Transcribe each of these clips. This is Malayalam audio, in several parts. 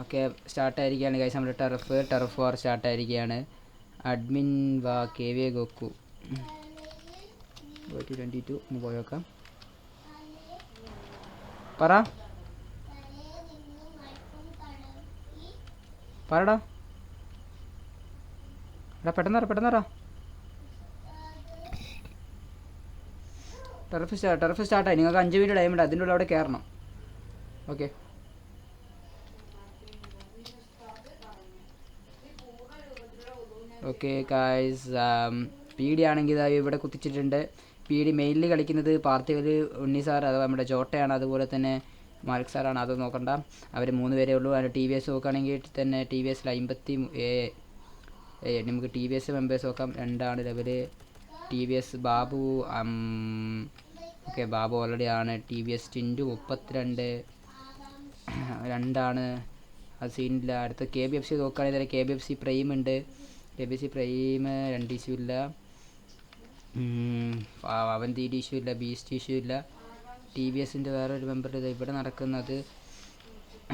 ഓക്കെ സ്റ്റാർട്ടായിരിക്കുകയാണ് ഗൈസ്. നമ്മുടെ ടെറഫ് വാർ സ്റ്റാർട്ടായിരിക്കുകയാണ്. അഡ്മിൻ വാ KVA ഗോക്കു 22 ഒന്ന് പോയി നോക്കാം. പറടാ എടാ പെട്ടെന്ന് ടെറഫ് സ്റ്റാർട്ടായി. നിങ്ങൾക്ക് 5 മിനിറ്റ് ടൈം ഉണ്ട്, അതിൻ്റെ ഉള്ളിൽ അവിടെ കയറണം. ഓക്കെ ഓക്കെ ഗായ്സ്, PD ആണെങ്കിൽ ഇതായി ഇവിടെ കുത്തിച്ചിട്ടുണ്ട്. PD മെയിനിൽ കളിക്കുന്നത് പാർത്ഥിവൽ ഉണ്ണി സാർ അഥവാ നമ്മുടെ ജോട്ടയാണ്, അതുപോലെ തന്നെ മാലിക് സാറാണ്. അത് നോക്കണ്ട, അവർ 3 പേരേ ഉള്ളൂ. അതിൻ്റെ TVS നോക്കുകയാണെങ്കിൽ തന്നെ TVS 57. നമുക്ക് TVS മെമ്പേഴ്സ് നോക്കാം. 2 level. TVS Babu okay Babu already ആണ്. TVS ടിൻറ്റു 32 2 അത് സീനില്ല. അടുത്ത KBFC നോക്കുകയാണെങ്കിൽ തന്നെ KBFC പ്രൈം ഉണ്ട്. KBFC പ്രൈം 2 ഇഷ്യൂ ഇല്ല. അവന്തിയുടെ ഇഷ്യൂ ഇല്ല. ബീസ്റ്റ് ഇഷ്യൂ ഇല്ല. TVSൻ്റെ വേറൊരു മെമ്പർ ഇത് ഇവിടെ നടക്കുന്നത്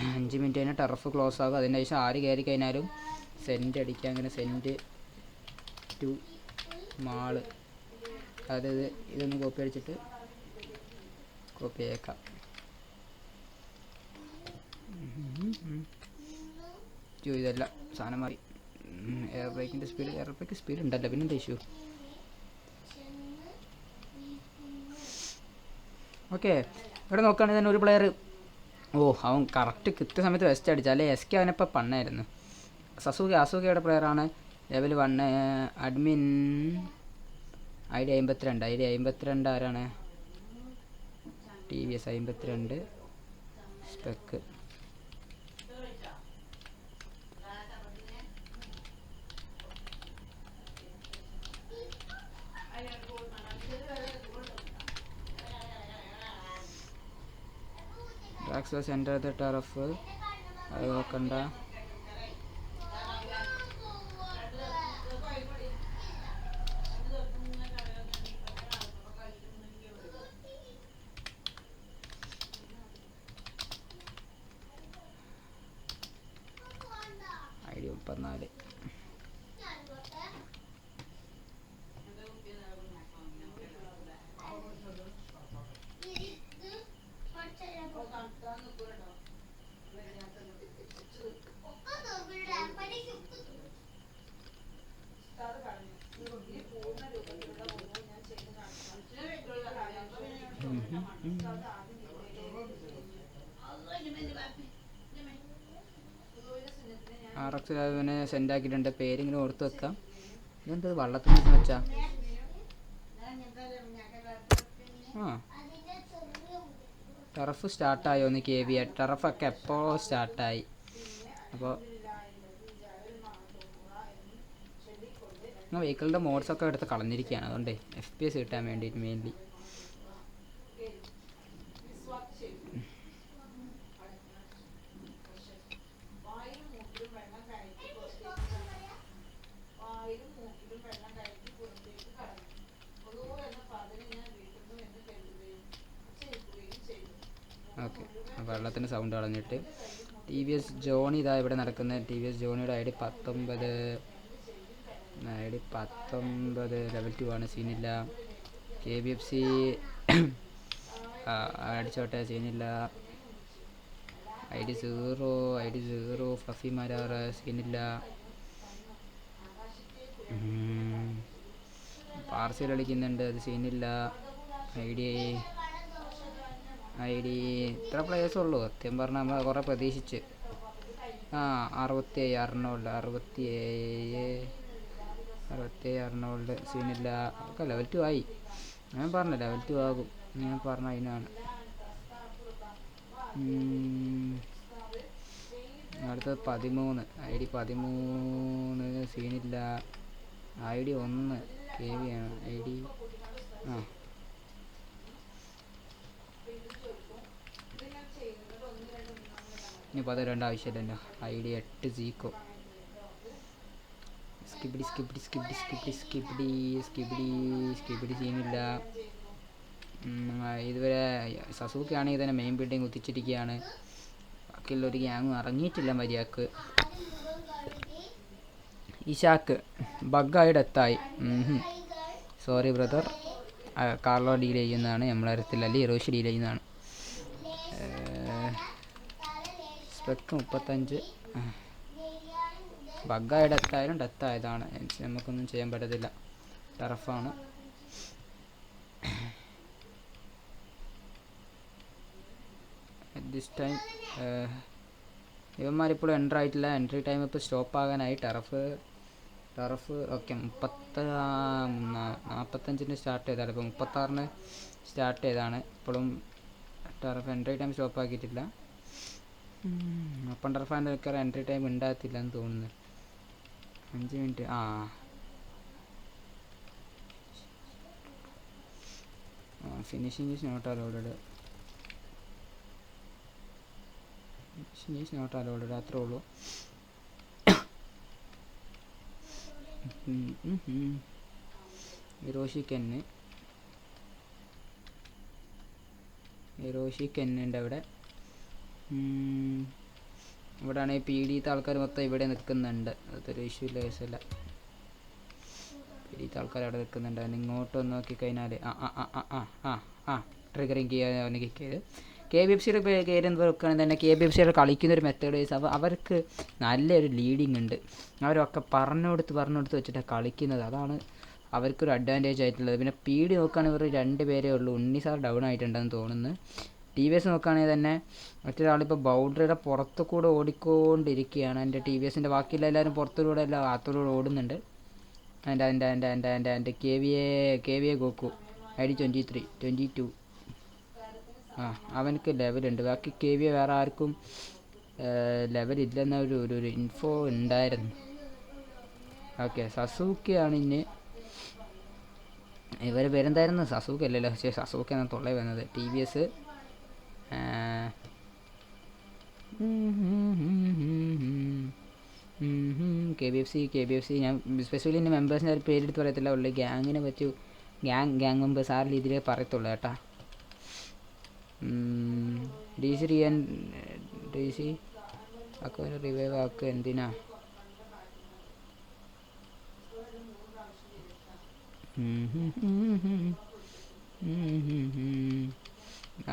5 മിനിറ്റ് കഴിഞ്ഞാൽ ടർഫ് ക്ലോസ് ആകും. അതിൻ്റെ ശേഷം ആര് കയറി കഴിഞ്ഞാലും സെൻറ്റ് അടിക്കുക. അങ്ങനെ സെൻറ്റ് ടു മാള്, അതായത് ഇതൊന്ന് കോപ്പി അടിച്ചിട്ട് കോപ്പി അയക്കാം. ഇതല്ല സാധനം മാറി. എയർ ബ്രേക്ക് സ്പീഡ് ഉണ്ടല്ലോ, പിന്നെന്താ ഇഷ്യൂ? ഓക്കെ ഇവിടെ നോക്കുകയാണെങ്കിൽ തന്നെ ഒരു പ്ലെയർ, അവൻ കറക്റ്റ് കൃത്യസമയത്ത് വെസ്റ്റ് അടിച്ചു. അല്ലെ SK അവനിപ്പോൾ പണ്ണായിരുന്നു. അസൂഖയുടെ പ്ലെയറാണ്. ലെവൽ 1. അഡ്മിൻ ID 52 ആരാണ്? TVS 52 spec. Centre the turf അത് നോക്കണ്ട. ID 34. RX ലാവിനെ സെൻഡ് ആക്കിയിട്ടുണ്ട്. പേരിങ്ങനെ ഓർത്ത് വെക്കാം. ഇതെന്ത് വള്ളത്തിൽ നിന്ന് വെച്ചാ? ടർഫ് സ്റ്റാർട്ടായോ ഒന്ന് KVA? ടർഫൊക്കെ എപ്പോൾ സ്റ്റാർട്ടായി. അപ്പോൾ വെഹിക്കിളിൻ്റെ മോഡ്സൊക്കെ എടുത്ത് കളഞ്ഞിരിക്കുകയാണ്. അതുകൊണ്ട് FPS കിട്ടാൻ വേണ്ടിയിട്ട് മെയിൻലി. ഓക്കെ വെള്ളത്തിൻ്റെ സൗണ്ട് കളഞ്ഞിട്ട് TVS ജോണി ഇതാ ഇവിടെ നടക്കുന്നത്. TVS ജോണിയുടെ ID 19. ലെവൽ 2 ആണ്, സീനില്ല. KBFC അടിച്ചോട്ടെ, സീനില്ല. ID 0 ഫ്ലഫി മരാർ, സീനില്ല. പാർസൽ കളിക്കുന്നുണ്ട്, അത് സീനില്ല. ID ഇത്ര പ്ലേയേഴ്സ് ഉള്ളൂ. സത്യം പറഞ്ഞാൽ നമ്മൾ കുറേ പ്രതീക്ഷിച്ച്. 67 അർണോൾഡ്, സീനില്ല. ഒക്കെ ലെവൽ 2 ആയി. ഞാൻ പറഞ്ഞ ലെവൽ 2 ആകും, ഞാൻ പറഞ്ഞ അതിനാണ്. അടുത്തത് 13 ID 13, സീനില്ല. ID 1 KV ആണ്. ID ഇനിയിപ്പോൾ അത് 2 ആവശ്യമില്ലല്ലോ. ID 8 Zico. സ്കിബിഡി സീനില്ല. ഇതുവരെ സസൂക്കി ആണെങ്കിൽ തന്നെ മെയിൻ ബിൽഡിംഗ് കുത്തിച്ചിരിക്കുകയാണ്. ബാക്കിയുള്ള ഒരു ഗ്യാങ്ങും ഇറങ്ങിയിട്ടില്ല മര്യാദക്ക്. ഇഷാക്ക് ബഗ്ഗായി ഡെത്തായി. Sorry brother. കാർലോ ഡീൽ ചെയ്യുന്നതാണ്, നമ്മളെ അറിയത്തില്ല. ഇറോഷി ഡീൽ ചെയ്യുന്നതാണ്. സ്പെക്ക് 35. ബഗ്ഗായി ഡെത്തായതാണ്. നമുക്കൊന്നും ചെയ്യാൻ പറ്റത്തില്ല. ടർഫാണ്. ദിസ് ടൈം ഇവന്മാരിപ്പോഴും എൻ്റർ ആയിട്ടില്ല. എൻട്രി ടൈം ഇപ്പോൾ സ്റ്റോപ്പ് ആകാനായി. ടർഫ് ഓക്കെ 45 സ്റ്റാർട്ട് ചെയ്താണ്. ഇപ്പോൾ 36 സ്റ്റാർട്ട് ചെയ്താണ്. ഇപ്പോഴും ടർഫ് എൻട്രി ടൈം സ്റ്റോപ്പ് ആക്കിയിട്ടില്ല. അപ്പം ടർഫാൻ്റെ ഒക്കെ എൻട്രി ടൈം ഉണ്ടാകത്തില്ല എന്ന് തോന്നുന്നു. 5 minute. Finishing is not allowed. അത്രേ ഉള്ളൂ. ഇറോഷി കെന്നുണ്ട് അവിടെ. ഇവിടെ ആണെങ്കിൽ പി ഡിത്തെ ആൾക്കാർ മൊത്തം ഇവിടെ നിൽക്കുന്നുണ്ട്. അതൊരു ഇഷ്യൂ ഇല്ല, കേസല്ല. പി ഡിത്തെ ആൾക്കാർ അവിടെ നിൽക്കുന്നുണ്ട്. അവൻ ഇങ്ങോട്ട് വന്ന് നോക്കിക്കഴിഞ്ഞാൽ ട്രിഗറിങ് ചെയ്യാൻ അവന് കിക്ക് ചെയ്ത് KBFCയുടെ കയറി വെക്കുകയാണെങ്കിൽ തന്നെ KBFCയുടെ കളിക്കുന്നൊരു മെത്തേഡ് വൈസ് അവർക്ക് നല്ലൊരു ലീഡിങ് ഉണ്ട്. അവരൊക്കെ പറഞ്ഞു കൊടുത്ത് വെച്ചിട്ടാണ് കളിക്കുന്നത്. അതാണ് അവർക്കൊരു അഡ്വാൻറ്റേജ് ആയിട്ടുള്ളത്. പിന്നെ പി ഡി നോക്കുകയാണെങ്കിൽ ഇവർ 2 പേരേ ഉള്ളൂ. ഉണ്ണി സാർ ഡൗൺ ആയിട്ടുണ്ടെന്ന് തോന്നുന്നു. TVS നോക്കുകയാണെങ്കിൽ തന്നെ മറ്റൊരാളിപ്പോൾ ബൗണ്ടറിയുടെ പുറത്തു കൂടെ ഓടിക്കൊണ്ടിരിക്കുകയാണ്. എൻ്റെ TVSൻ്റെ ബാക്കിയുള്ള എല്ലാവരും പുറത്തുകൂടെ അല്ല അകത്തുകൂടെ ഓടുന്നുണ്ട്. എൻ്റെ KVA ഗോക്കു ID 23 22. അവനക്ക് ലെവലുണ്ട്. ബാക്കി KVA വേറെ ആർക്കും ലെവലില്ലെന്നൊരു ഇൻഫോ ഉണ്ടായിരുന്നു. ഓക്കെ, സസൂക്കിയാണ് ഇന്ന്. ഇവർ പേരെന്തായിരുന്നു? സസൂക്കി അല്ലല്ലോ, പക്ഷേ സസൂക്കി എന്നാണ് തൊള്ളേ വന്നത്. TVS KBFC ഞാൻ സ്പെഷ്യലി എൻ്റെ മെമ്പേഴ്സിൻ്റെ ഒരു പേരെടുത്ത് പറയത്തില്ല. ഉള്ളു ഗ്യാങ്ങിനെ പറ്റി ഗ്യാങ് മെമ്പേഴ്സ് ആ രീതിയിലേ പറയത്തുള്ളൂ കേട്ടാ. DC ഒക്കെ ഒരു റിവൈവ് ആക്കുക. എന്തിനാ?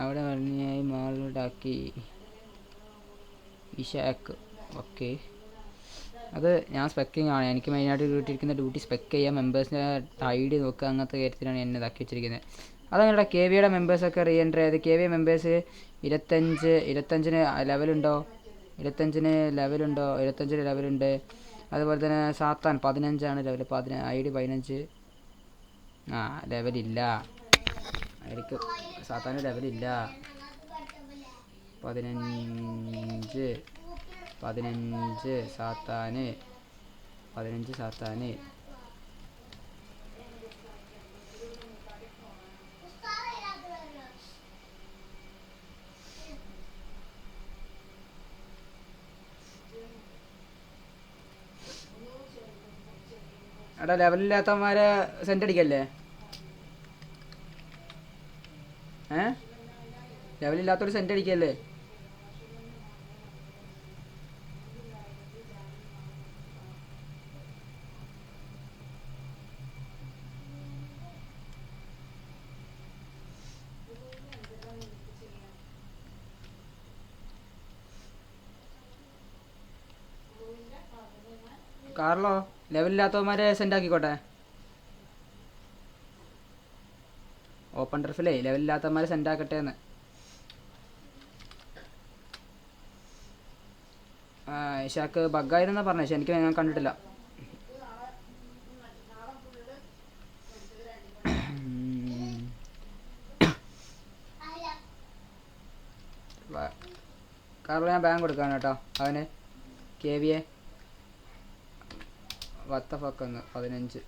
അവിടെ പറഞ്ഞായി മാളുണ്ടാക്കി ഇഷാക്ക്. ഓക്കെ, അത് ഞാൻ സ്പെക്കിങ് ആണ്. എനിക്ക് മെയിനായിട്ട് കിട്ടിയിരിക്കുന്ന ഡ്യൂട്ടി സ്പെക്ക് ചെയ്യുക, മെമ്പേഴ്സിൻ്റെ ID നോക്കുക, അങ്ങനത്തെ കാര്യത്തിലാണ് എന്നെ ഇതാക്കി വെച്ചിരിക്കുന്നത്. അതങ്ങനെ KVയുടെ മെമ്പേഴ്സൊക്കെ റീ എൻട്രി ആയത്. KVA members 25 ലെവലുണ്ടോ? 25 ലെവലുണ്ട്. അതുപോലെ തന്നെ സാത്താൻ 15 ലെവൽ. ID 15. ലെവലില്ല. ആയിരിക്കും സാത്താന് ലെവലില്ല. 15 സാത്താന്. എടാ, ലെവലില്ലാത്തവന്മാരെ സെന്റ് അടിക്കല്ലേ? ലെവലില്ലാത്തൊരു സെന്റ് അടിക്കല്ലേ? കാർലോ, ലെവലില്ലാത്തവന്മാരെ സെൻഡ് ആക്കിക്കോട്ടെ. ഓപ്പൺ ടർഫിലേ ലെവലില്ലാത്തവന്മാരെ സെൻഡ് ആക്കട്ടെ എന്ന്. ഇഷാക്ക് ബഗ്ഗായിരുന്നാ പറഞ്ഞത്, പക്ഷെ എനിക്ക് ഞാൻ കണ്ടിട്ടില്ല. കാർലോ, ഞാൻ ബാങ്ക് കൊടുക്കാണ് കേട്ടോ അവന്. KVA വത്തഫക്കൊന്ന് 15.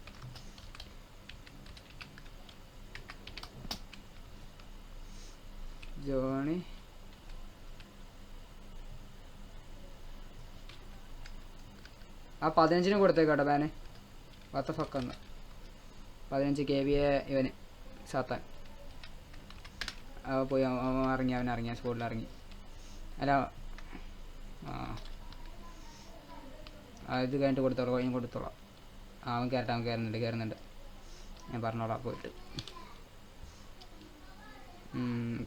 ജോണി ആ 15 കൊടുത്തേക്കോട്ടെ ബാന്. വത്തഫക്കൊന്ന് 15 KVA ഇവന് സാത്താൻ. പോയി അവൻ ഇറങ്ങി, അവൻ സ്പോട്ടിൽ ഇറങ്ങി. അല്ല ഇത് കഴിഞ്ഞിട്ട് കൊടുത്തോളാം, കോയിൻ കൊടുത്തോളാം. അവൻ കയറുന്നുണ്ട്. ഞാൻ പറഞ്ഞോളാം പോയിട്ട്.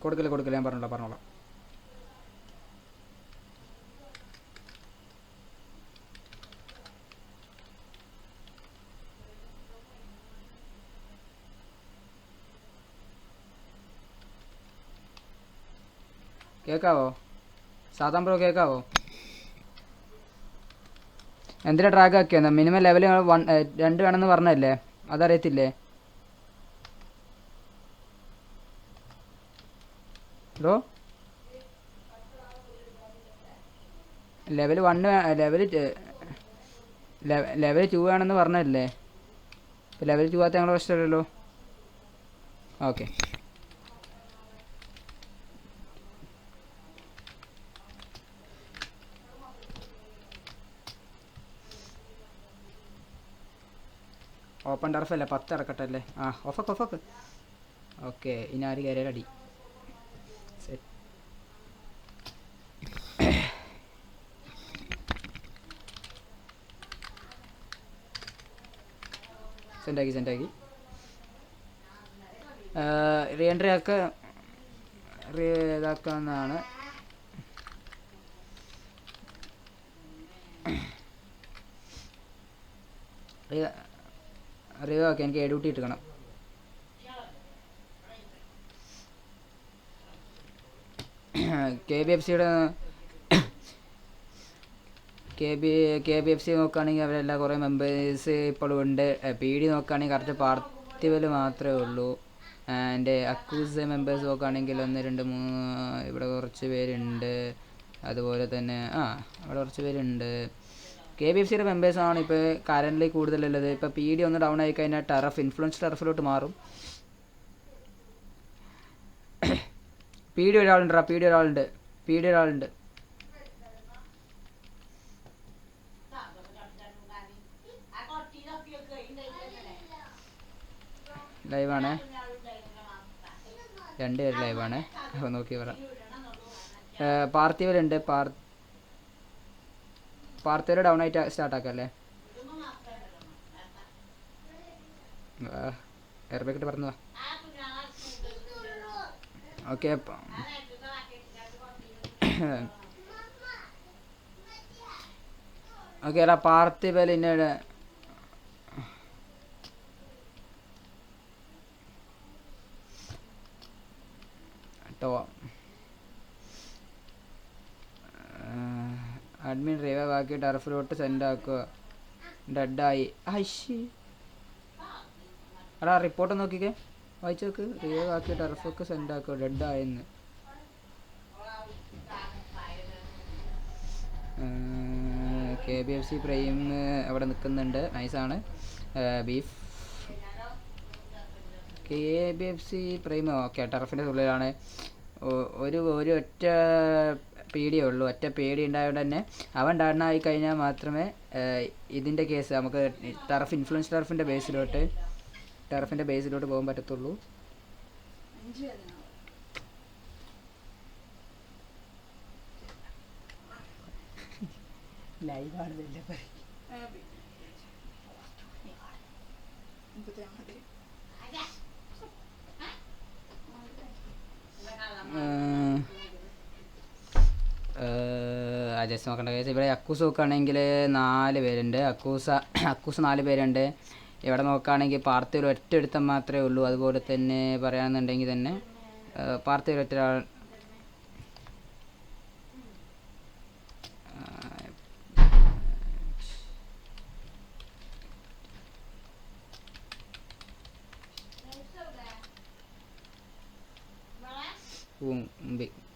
കൊടുക്കില്ല, ഞാൻ പറഞ്ഞോളാം. കേൾക്കാവോ സാധാ ബ്രോ? കേൾക്കാവോ? എന്തിനാ ട്രാക്ക് ആക്കിയെന്നാ? മിനിമം ലെവൽ 2 വേണമെന്ന് പറഞ്ഞല്ലേ? അതറിയത്തില്ലേ ബ്രോ? ലെവൽ 2 വേണമെന്ന് പറഞ്ഞല്ലേ? ഇപ്പം ലെവൽ 2 ആകാത്ത ഞങ്ങളുടെ പ്രശ്നമില്ലല്ലോ. ഓക്കെ, ഓപ്പൺ ടർഫ് അല്ലേ, 10 ഇറക്കട്ടെ അല്ലേ? ഓഫാക്ക്. ഓക്കെ, ഇനി ആര് കയറിയാൽ അടി. സെൻറ്റാക്കി റീ എൻട്രി ഇതാക്കാവുന്നതാണ്. അറിയോ? ഓക്കെ, എനിക്ക് ഡ്യൂട്ടി ഇട്ടുക്കണം. KBFC നോക്കുകയാണെങ്കിൽ അവരെല്ലാം കുറേ മെമ്പേഴ്സ് ഇപ്പോഴും ഉണ്ട്. PD നോക്കുകയാണെങ്കിൽ കറക്റ്റ് പാർത്തിവൽ മാത്രമേ ഉള്ളൂ. എൻ്റെ അക്കൂസ് മെമ്പേഴ്സ് നോക്കുകയാണെങ്കിൽ 1 2 3 ഇവിടെ കുറച്ച് പേരുണ്ട്. അതുപോലെ തന്നെ ഇവിടെ കുറച്ച് പേരുണ്ട്. KBFCയുടെ മെമ്പേഴ്സാണ് ഇപ്പോൾ കറൻ്റ് കൂടുതലുള്ളത്. ഇപ്പോൾ PD ഒന്ന് ഡൗൺ ആയി കഴിഞ്ഞാൽ ഇൻഫ്ലുവൻസ് ടർഫിലോട്ട് മാറും. PD ഒരാളുണ്ട്. ലൈവാണ്, 2 പേര് ലൈവാണ്. നോക്കി പറ. പാർത്ഥിവലുണ്ട്. പാർത്ഥിവൽ ഡൗൺ ആയിട്ട് സ്റ്റാർട്ടാക്കല്ലേ? എയർബാക്കിട്ട് പറഞ്ഞു വാ. ഓക്കെ, എടാ പാർത്ഥിവലിൻ്റെ അഡ്മിൻ റിവൈവ് ആക്കി ടർഫിലോട്ട് സെൻഡ് ആക്കുക. ഡെഡായി. എടാ റിപ്പോർട്ട് നോക്കിക്കേ, വായിച്ചു നോക്ക്. റിവൈവ് ആക്കി ടർഫൊക്കെ സെൻഡ് ആക്കുക, ഡെഡായെന്ന്. KBFC പ്രൈം അവിടെ നിൽക്കുന്നുണ്ട്. നൈസാണ്. ബീഫ് KBFC പ്രൈം ഓക്കെ, ടർഫിൻ്റെ ഉള്ളിലാണ്. ഒരു ഒറ്റ പേടിയേ ഉള്ളൂ. ഒറ്റ പേടി ഉണ്ടായതുകൊണ്ട് തന്നെ അവൻ ഡൗൺ ആയി കഴിഞ്ഞാൽ മാത്രമേ ഇതിൻ്റെ കേസ് നമുക്ക് ഇൻഫ്ലുവൻസ് ടർഫിൻ്റെ ബേസിലോട്ട് പോകാൻ പറ്റത്തുള്ളൂ. ജസ്റ്റ് നോക്കേണ്ട കേസ്. ഇവിടെ അക്കൂസ് നോക്കുകയാണെങ്കിൽ 4 പേരുണ്ട്. അക്കൂസ് 4 പേരുണ്ട്. ഇവിടെ നോക്കുകയാണെങ്കിൽ പാർത്ഥിവൽ ഒറ്റ ഒരുത്തൻ മാത്രമേ ഉള്ളൂ. അതുപോലെ തന്നെ പറയുകയാണെന്നുണ്ടെങ്കിൽ തന്നെ പാർത്ഥിവൽ ഒറ്റ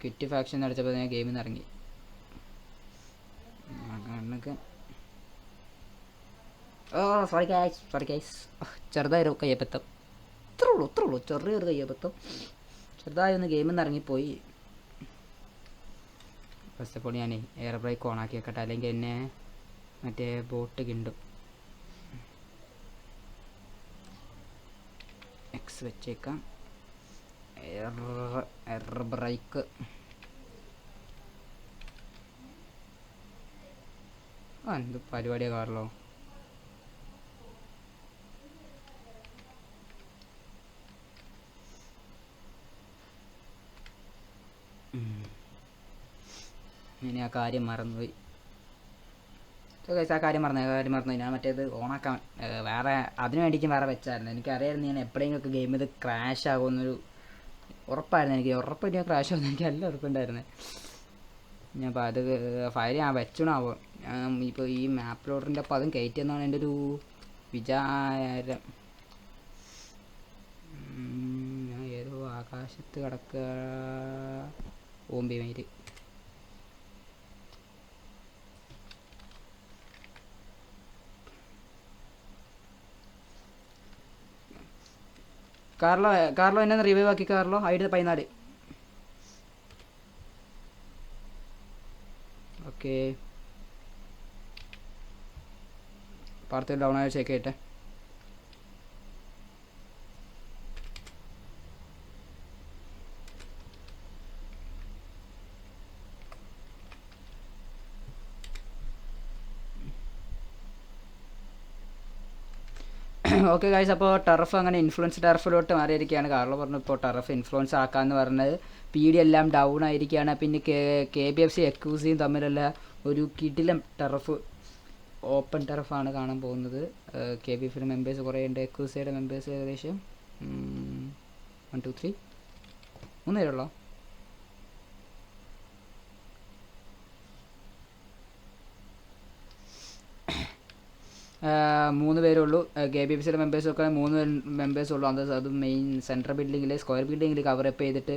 ക്വിറ്റ് ഫാക്ഷൻ അടിച്ചപ്പോൾ ഞാൻ ഗെയിമിൽ നിന്ന് ഇറങ്ങി. സോറി ഗൈസ്, ചെറുതായൊരു കയ്യബദ്ധം. ഇത്രേ ഉള്ളൂ, ചെറിയൊരു കയ്യബദ്ധം. ചെറുതായി ഒന്ന് ഗെയിമിൽ നിന്ന് ഇറങ്ങിപ്പോയി. ഫസ്റ്റ് ഓഫ് ഓൾ ഞാൻ എയർ ബ്രേക്ക് ഓണാക്കി വെക്കട്ടെ, അല്ലെങ്കിൽ എന്നെ മറ്റേ ബോട്ട് കിണ്ടും. എക്സ് വെച്ചേക്കാം. എയർ ബ്രേക്ക് ആ എന്ത് പരിപാടിയാണ് കാർലോ. ഇനി ആ കാര്യം മറന്നുപോയി. ആ കാര്യം മറന്നു. ഞാൻ മറ്റേത് ഓണാക്കാൻ വേറെ അതിന് വേണ്ടിയിട്ട് വേറെ വെച്ചായിരുന്നു. എനിക്കറിയായിരുന്നു ഞാൻ എപ്പോഴെങ്കിലും ഒക്കെ ഗെയിം ഇത് ക്രാഷ് ആകുമെന്നൊരു ഉറപ്പായിരുന്നു. എനിക്ക് ഉറപ്പായിട്ട് ഞാൻ ക്രാഷ് ആകുമെന്ന് എനിക്ക് നല്ല ഉറപ്പുണ്ടായിരുന്നു. ഞാൻ അപ്പോൾ അത് ഫയൽ ഞാൻ വെച്ചോണാവും. ഇപ്പോൾ ഈ മാപ്പ് ലോഡറിൻ്റെ അപ്പോൾ അതും കയറ്റിയെന്നാണ് എൻ്റെ ഒരു വിചാരം. ഞാൻ ഏതോ ആകാശത്ത് കിടക്കുക ഓമ്പി മയില്. കാർലോ എന്നെ റിവൈവ് ആക്കി. കാർലോ ആയിട്ട് 14. ഓക്കെ പാർത്തിൽ ഡൗൺ ആയി ചെക്ക് ചെയ്യട്ടെ. ഓക്കെ ഗൈസ്, അപ്പോൾ ടർഫ് അങ്ങനെ ഇൻഫ്ലുവൻസ് ടർഫിലോട്ട് മാറിയിരിക്കുകയാണ്. കാർലോ പറഞ്ഞു ഇപ്പോൾ ടർഫ് ഇൻഫ്ലുവൻസ് ആക്കാമെന്ന് പറഞ്ഞത്. PD എല്ലാം ഡൗൺ ആയിരിക്കുകയാണ്. പിന്നെ KBFC എക്യൂസിയും തമ്മിലുള്ള ഒരു കിടിലം ടർഫ് ഓപ്പൺ ടർഫാണ് കാണാൻ പോകുന്നത്. KBFയുടെ മെമ്പേഴ്സ് കുറേ ഉണ്ട്. എക്യൂസിയുടെ മെമ്പേഴ്സ് ഏകദേശം 1 2 3 3 പേരുള്ളോ? മൂന്ന് പേരുള്ളൂ. KBFCയുടെ മെമ്പേഴ്സൊക്കെ 3 മെമ്പേഴ്സുള്ളൂ. അത് മെയിൻ സെൻട്രൽ ബിൽഡിങ്ങിൽ സ്ക്വയർ ബിൽഡിങ്ങിൽ കവറപ്പ് ചെയ്തിട്ട്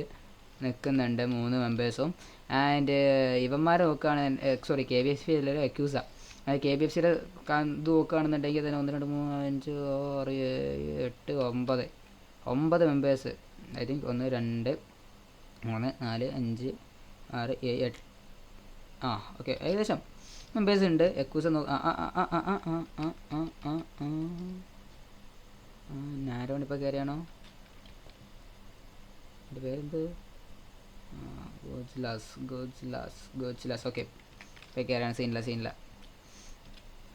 നിൽക്കുന്നുണ്ട് 3 മെമ്പേഴ്സും. ആൻഡ് ഇവന്മാരെ നോക്കുകയാണ്, സോറി KBFC എല്ലാവരും എക്യൂസാണ്. KBFCയുടെ ഇത് നോക്കുകയാണെന്നുണ്ടെങ്കിൽ തന്നെ 1 2 3 5 6 7 8 9 മെമ്പേഴ്സ്. ഐ തിങ്ക് 1 2 3 4 5 6 7 8 ഓക്കെ ഏകദേശം മെമ്പേഴ്സ് ഉണ്ട്. എക്കൂസ ഞാരോണ്ട് ഇപ്പോൾ കയറിയാണോ? എൻ്റെ പേരെന്ത്? ഗോജ്ലാസ് ഓക്കെ. ഇപ്പോൾ കയറിയാണ്. സീനില്ല.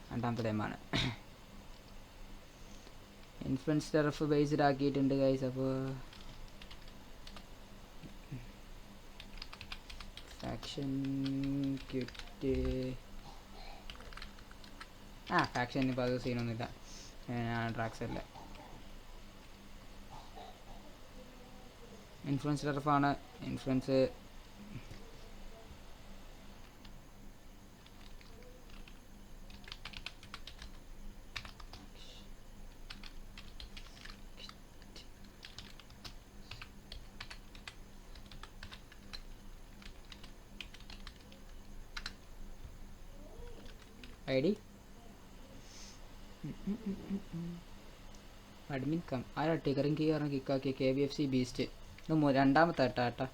രണ്ടാമത്തെ ടൈമാണ്. ഇൻഫ്ലുവൻസ് ടർഫ് ബേസ്ഡ് ആക്കിയിട്ടുണ്ട് ഗൈസ്. അപ്പോൾ ഫാക്ഷൻ ക്വിറ്റ് ഫാക്ഷൻ ഇപ്പോൾ അത് സീനൊന്നുമില്ല. ട്രാക്സ് അല്ല, ഇൻഫ്ലുവൻസ് ടർഫാണ്. ഇൻഫ്ലുവൻസ് ID അഡ്മിൻ കം ആരാ ടിക്കറിങ് കീ പറഞ്ഞ് കിക്കാക്കിയ? KBFC beast. ഇത് രണ്ടാമത്തെ ഏട്ടാ.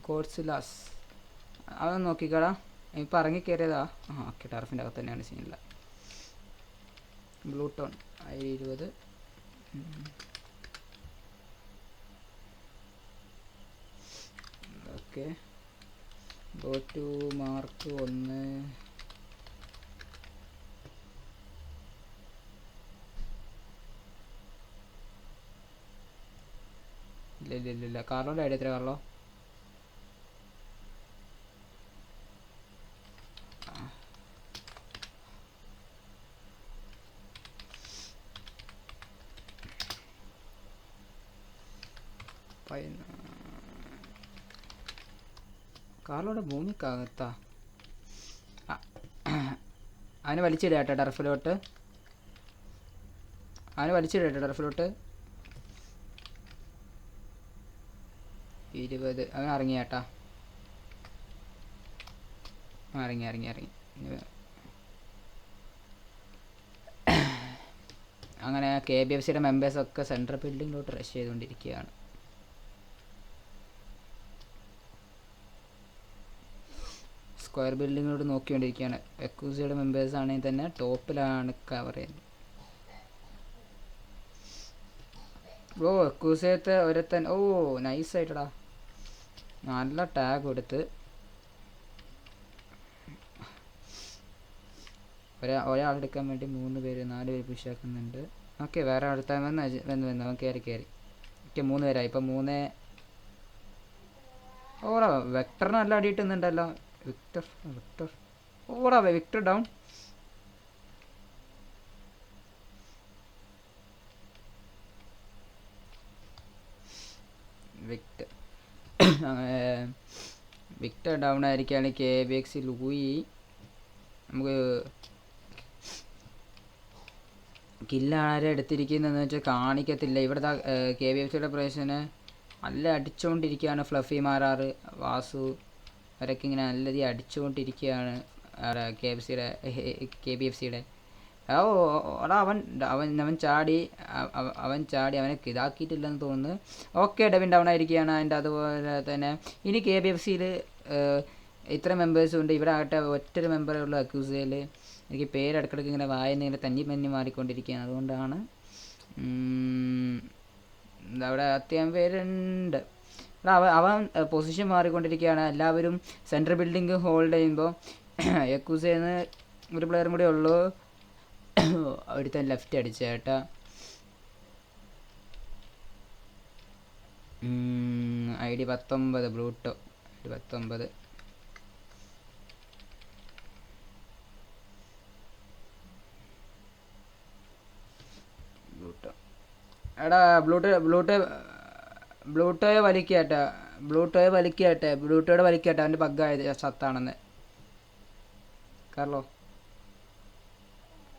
ഗോഡ്സിലാസ് അതൊന്ന് നോക്കിക്കടാ. ഇപ്പോൾ ഇറങ്ങി കയറിയതാ. ഓക്കെ ടർഫിൻ്റെ അകത്ത് തന്നെയാണ്. സീനില്ല. ബ്ലൂടോൺ 20. Okay go to mark 1. ഇല്ല. കാർലോൻ്റെ ഐഡിയ എത്ര? കാർലോ കാർലോയുടെ ഭൂമിക്കകത്താ. അവനെ വലിച്ചിടട്ടെ ടർഫിലോട്ട്. 20. അവൻ ഇറങ്ങിയേട്ടാ. ഇറങ്ങി. അങ്ങനെ KBFCയുടെ മെമ്പേഴ്സൊക്കെ സെൻട്രൽ ബിൽഡിങ്ങിലോട്ട് റഷ് ചെയ്തുകൊണ്ടിരിക്കുകയാണ്. സ്ക്വയർ ബിൽഡിങ്ങിലോട്ട് നോക്കിക്കൊണ്ടിരിക്കുകയാണ്. എക്യൂസിയുടെ മെമ്പേഴ്സ് ആണെങ്കിൽ തന്നെ ടോപ്പിലാണ് കവർ ചെയ്യുന്നത്. എക്യൂസിയത്തെ ഒരുത്തൻ നൈസായിട്ടടാ നല്ല ടാഗ് കൊടുത്ത് ഒരാളെടുക്കാൻ വേണ്ടി 3 പേര് 4 പേര് പുഷാക്കുന്നുണ്ട്. ഓക്കെ, വേറെ അടുത്ത വന്ന് അവൻ കയറി. ഓക്കെ, 3 പേരായി. ഇപ്പം 3. ഓടാ, വെക്ടറിന് നല്ല അടി കിട്ടുന്നുണ്ടല്ലോ. വിക്ടർ ഓടാ, വിക്ടർ ഡൗൺ. വിക്ടർ ഡൗൺ ആയിരിക്കുകയാണ്. KBX ലൂയി നമുക്ക് കില്ലാരെ എടുത്തിരിക്കുന്നതെന്ന് വെച്ചാൽ കാണിക്കത്തില്ല. ഇവിടുത്തെ KBFCയുടെ പ്രേഷന് നല്ല അടിച്ചുകൊണ്ടിരിക്കുകയാണ്. ഫ്ലഫി മാറാറ്, വാസു അവരൊക്കെ ഇങ്ങനെ നല്ല രീതിയിൽ അടിച്ചുകൊണ്ടിരിക്കുകയാണ് KBFCയുടെ. എടാ അവൻ ചാടി അവനെ ഇതാക്കിയിട്ടില്ലെന്ന് തോന്നുന്നു. ഓക്കെ, ഡെവിൻ ഡൗൺ ആയിരിക്കുകയാണ്. അതിൻ്റെ അതുപോലെ തന്നെ ഇനി KBFCയിൽ ഇത്ര മെമ്പേഴ്സും ഉണ്ട്. ഇവിടെ ആകട്ടെ ഒറ്റൊരു മെമ്പറേ ഉള്ളൂ അക്യൂസയിൽ. എനിക്ക് പേരെടുക്കിടക്ക് ഇങ്ങനെ വായന തന്നി മാറിക്കൊണ്ടിരിക്കുകയാണ്. അതുകൊണ്ടാണ് അവിടെ അത്യാവശ്യം പേരുണ്ട്. അവൻ പൊസിഷൻ മാറിക്കൊണ്ടിരിക്കുകയാണ്. എല്ലാവരും സെൻട്രൽ ബിൽഡിംഗ് ഹോൾഡ് ചെയ്യുമ്പോൾ യക്കൂസേന്ന് ഒരു പ്ലെയറും കൂടെ ഉള്ളൂ. അവിടുത്തെ ലെഫ്റ്റ് അടിച്ച ചേട്ടാ. ID 19 ബ്ലൂട്ടോ. 19 ബ്ലൂട്ടോ. എടാ ബ്ലൂട്ടോയെ വലിക്കട്ടെ. ബ്ലൂട്ടോയുടെ വലിക്കട്ടെ. അവൻ്റെ ബഗ്ഗായത് സത്താണെന്ന്. കാർലോ,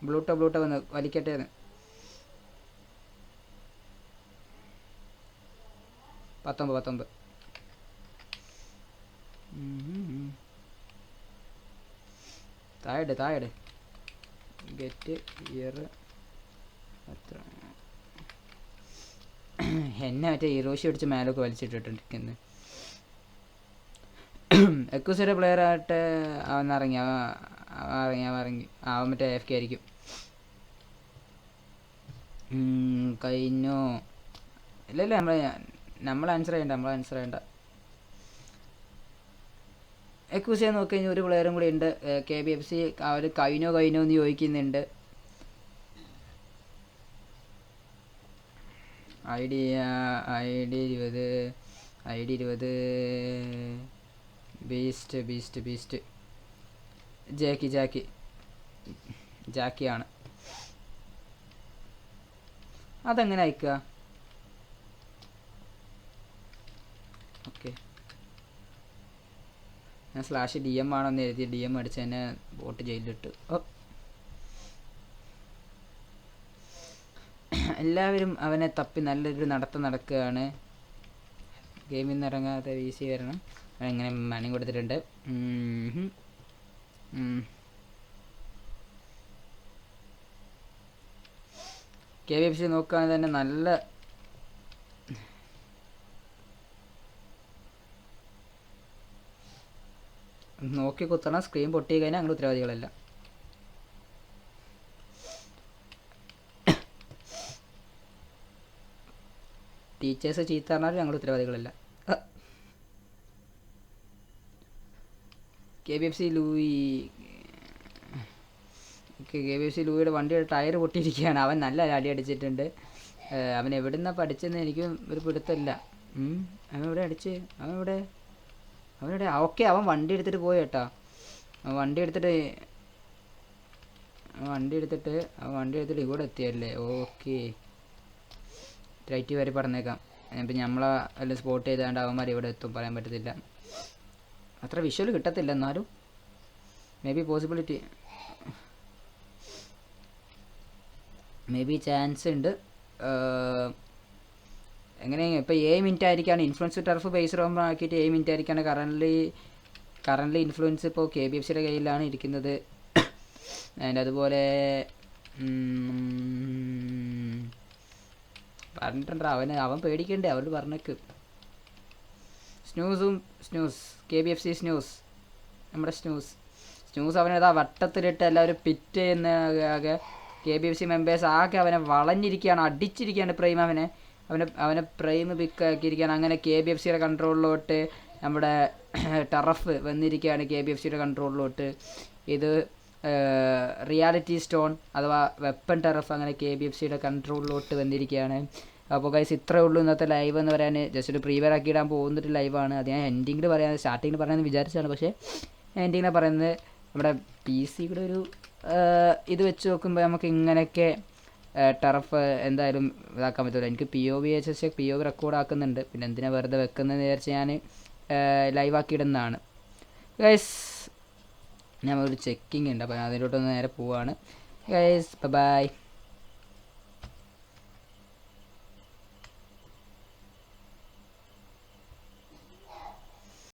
ബ്ലൂട്ടോ വന്ന് വലിക്കട്ടെ എന്ന്. 19 താഴെ ഗെറ്റ് ഇയർ അത്ര എന്നെ മറ്റേ ഇറോഷി അടിച്ച് മേലൊക്കെ വലിച്ചിട്ടിട്ടുണ്ട്. എക്കൂസിയുടെ പ്ലെയർ ആയിട്ട് അവൻ ഇറങ്ങി. അവൻ മറ്റേ AFK ആയിരിക്കും. കഴിഞ്ഞു. ഇല്ല നമ്മൾ ആൻസർ ചെയ്യണ്ട. എക്കൂസിയെ നോക്കി കഴിഞ്ഞാൽ ഒരു പ്ലെയറും കൂടി ഉണ്ട്. KBFC അവർ കഴിഞ്ഞോ എന്ന് ചോദിക്കുന്നുണ്ട്. ID 20 ബീസ്റ്റ് ജാക്കിയാണ്. അതെങ്ങനെ അയക്കുക? ഓക്കെ, ഞാൻ /DM ആണെന്ന് എഴുതി DM അടിച്ച് തന്നെ ബോട്ട് ജയിലിലിട്ട്. എല്ലാവരും അവനെ തപ്പി നല്ലൊരു നടക്കുകയാണ്. ഗെയിമിൽ നിന്ന് ഇറങ്ങാതെ VC വരണം. ഇങ്ങനെ മണി കൊടുത്തിട്ടുണ്ട്. KBFC നോക്കുകയാണെങ്കിൽ തന്നെ നല്ല നോക്കി കുത്തണം. സ്ക്രീൻ പൊട്ടി കഴിഞ്ഞാൽ ഞങ്ങൾ ഉത്തരവാദികളല്ല. ടീച്ചേഴ്സ് ചീത്ത പറഞ്ഞാലും ഞങ്ങൾ ഉത്തരവാദികളല്ല. KBFC ലൂയിയുടെ വണ്ടിയുടെ ടയർ പൊട്ടിയിരിക്കുകയാണ്. അവൻ നല്ല അടി അടിച്ചിട്ടുണ്ട്. അവൻ എവിടുന്നാണ് പഠിച്ചെന്ന് എനിക്കും ഒരു പിടുത്തമില്ല. അവൻ ഓക്കെ, അവൻ വണ്ടി എടുത്തിട്ട് പോയി കേട്ടോ. വണ്ടി എടുത്തിട്ട് ഇവിടെ എത്തിയല്ലേ. ഓക്കെ, റൈറ്റ് വരെ പറഞ്ഞേക്കാം. ഇപ്പം നമ്മളെ എല്ലാം സ്പോട്ട് ചെയ്താണ്ട് അവന്മാർ ഇവിടെ എത്തും, പറയാൻ പറ്റത്തില്ല. അത്ര വിഷ്വൽ കിട്ടത്തില്ല, എന്നാലും മേ ബി ചാൻസ് ഉണ്ട്. എങ്ങനെ ഇപ്പോൾ 7 മിനിറ്റ് ആയിരിക്കാണ് ഇൻഫ്ലുവൻസ് ടർഫ് ബേസ് റോം ആക്കിയിട്ട് 7 മിനിറ്റ് ആയിരിക്കാണ് കറൻ്റ് ഇൻഫ്ലുവൻസ് ഇപ്പോൾ KBFCയുടെ കയ്യിലാണ് ഇരിക്കുന്നത്. ആൻഡ് അതുപോലെ പറഞ്ഞിട്ടുണ്ട് അവൻ പേടിക്കണ്ടേ, അവരോട് പറഞ്ഞേക്ക്. KBFC നമ്മുടെ സ്നൂസ് അവനേതാ വട്ടത്തിലിട്ട് എല്ലാവരും പിറ്റ് ചെയ്യുന്ന ആകെ KBFC മെമ്പേഴ്സ് ആകെ അവനെ വളഞ്ഞിരിക്കുകയാണ്, അടിച്ചിരിക്കുകയാണ്. അവനെ പ്രൈം പിക്കാക്കിയിരിക്കുകയാണ്. അങ്ങനെ KBFCയുടെ കൺട്രോളിലോട്ട് നമ്മുടെ ടറഫ് വന്നിരിക്കുകയാണ്. KBFCയുടെ കൺട്രോളിലോട്ട് ഇത് റിയാലിറ്റി സ്റ്റോൺ അഥവാ വെപ്പൺ ടെറഫ് അങ്ങനെ KBFCയുടെ കൺട്രോളിലോട്ട് വന്നിരിക്കുകയാണ്. അപ്പോൾ ഗൈസ് ഇത്രയേ ഉള്ളൂ ഇന്നത്തെ ലൈവ് എന്ന് പറയാൻ. ജസ്റ്റ് ഒരു പ്രീവെയർ ആക്കി ഇടാൻ പോകുന്നൊരു ലൈവാണ്. അത് ഞാൻ എൻഡിങ്ങിൽ പറയാൻ സ്റ്റാർട്ടിങ്ങിൽ പറയാമെന്ന് വിചാരിച്ചതാണ്, പക്ഷേ എൻഡിങ്ങിൽ പറയുന്നത് നമ്മുടെ PC കൂടെ ഒരു ഇത് വെച്ച് നോക്കുമ്പോൾ നമുക്ക് ഇങ്ങനെയൊക്കെ ടർഫ് എന്തായാലും ഇതാക്കാൻ പറ്റില്ല. എനിക്ക് POV റെക്കോർഡ് ആക്കുന്നുണ്ട്, പിന്നെ എന്തിനാ വെറുതെ വെക്കുന്നതെന്ന് വിചാരിച്ച് ഞാൻ ലൈവാക്കി ഇടുന്നതാണ്. ഗൈസ് ഞാൻ ഒരു ചെക്കിങ് ഉണ്ട്, അപ്പോൾ അതിലോട്ടൊന്ന് നേരെ പോവാണ്. Guys bye.